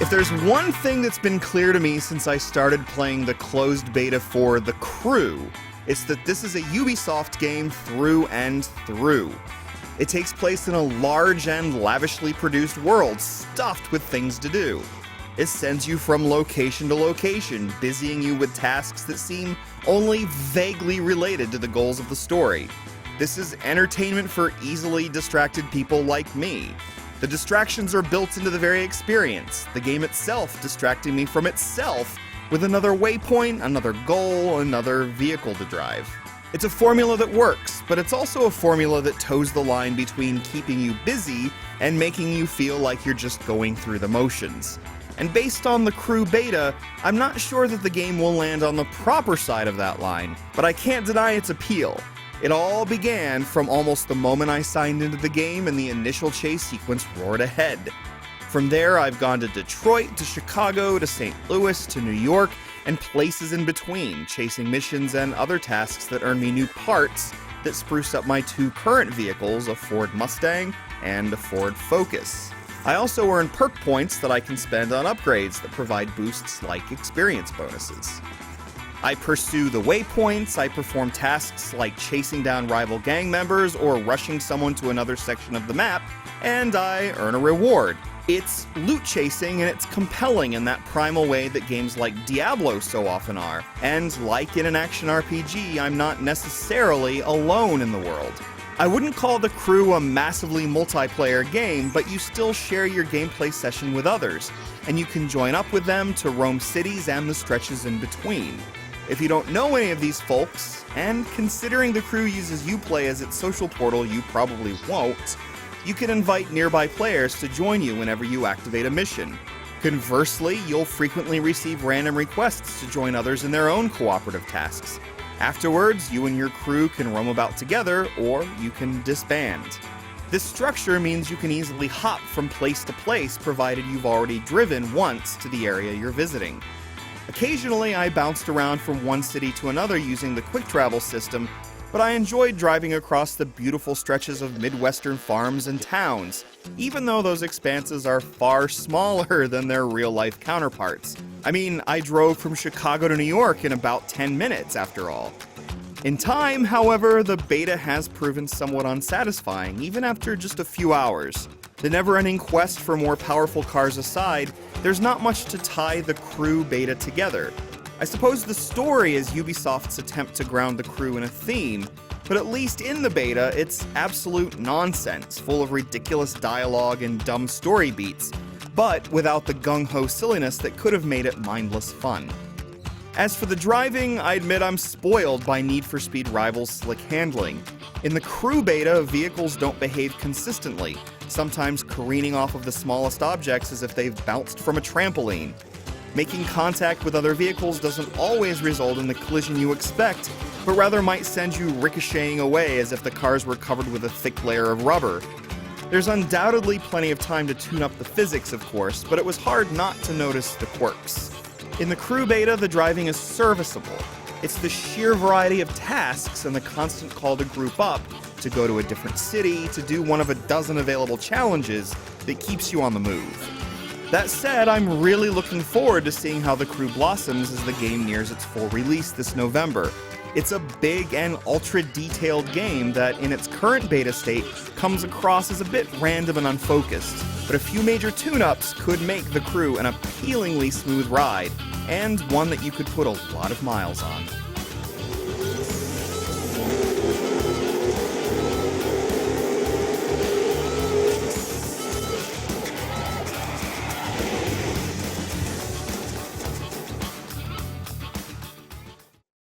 If there's one thing that's been clear to me since I started playing the closed beta for The Crew, it's that this is a Ubisoft game through and through. It takes place in a large and lavishly produced world stuffed with things to do. It sends you from location to location, busying you with tasks that seem only vaguely related to the goals of the story. This is entertainment for easily distracted people like me. The distractions are built into the very experience, the game itself distracting me from itself with another waypoint, another goal, another vehicle to drive. It's a formula that works, but it's also a formula that toes the line between keeping you busy and making you feel like you're just going through the motions. And based on the Crew beta, I'm not sure that the game will land on the proper side of that line, but I can't deny its appeal. It all began from almost the moment I signed into the game and the initial chase sequence roared ahead. From there, I've gone to Detroit, to Chicago, to St. Louis, to New York, and places in between, chasing missions and other tasks that earn me new parts that spruce up my two current vehicles, a Ford Mustang and a Ford Focus. I also earn perk points that I can spend on upgrades that provide boosts like experience bonuses. I pursue the waypoints, I perform tasks like chasing down rival gang members or rushing someone to another section of the map, and I earn a reward. It's loot chasing and it's compelling in that primal way that games like Diablo so often are. And like in an action RPG, I'm not necessarily alone in the world. I wouldn't call The Crew a massively multiplayer game, but you still share your gameplay session with others, and you can join up with them to roam cities and the stretches in between. If you don't know any of these folks, and considering The Crew uses Uplay as its social portal, you probably won't, you can invite nearby players to join you whenever you activate a mission. Conversely, you'll frequently receive random requests to join others in their own cooperative tasks. Afterwards, you and your crew can roam about together, or you can disband. This structure means you can easily hop from place to place, provided you've already driven once to the area you're visiting. Occasionally, I bounced around from one city to another using the quick travel system, but I enjoyed driving across the beautiful stretches of Midwestern farms and towns, even though those expanses are far smaller than their real-life counterparts. I mean, I drove from Chicago to New York in about 10 minutes, after all. In time, however, the beta has proven somewhat unsatisfying, even after just a few hours. The never-ending quest for more powerful cars aside, there's not much to tie the Crew beta together. I suppose the story is Ubisoft's attempt to ground the Crew in a theme, but at least in the beta, it's absolute nonsense, full of ridiculous dialogue and dumb story beats, but without the gung-ho silliness that could have made it mindless fun. As for the driving, I admit I'm spoiled by Need for Speed Rivals' slick handling. In the Crew beta, vehicles don't behave consistently, sometimes careening off of the smallest objects as if they've bounced from a trampoline. Making contact with other vehicles doesn't always result in the collision you expect, but rather might send you ricocheting away as if the cars were covered with a thick layer of rubber. There's undoubtedly plenty of time to tune up the physics, of course, but it was hard not to notice the quirks. In the Crew beta, the driving is serviceable. It's the sheer variety of tasks and the constant call to group up, to go to a different city, to do one of a dozen available challenges that keeps you on the move. That said, I'm really looking forward to seeing how the Crew blossoms as the game nears its full release this November. It's a big and ultra-detailed game that, in its current beta state, comes across as a bit random and unfocused, but a few major tune-ups could make the Crew an appealingly smooth ride, and one that you could put a lot of miles on.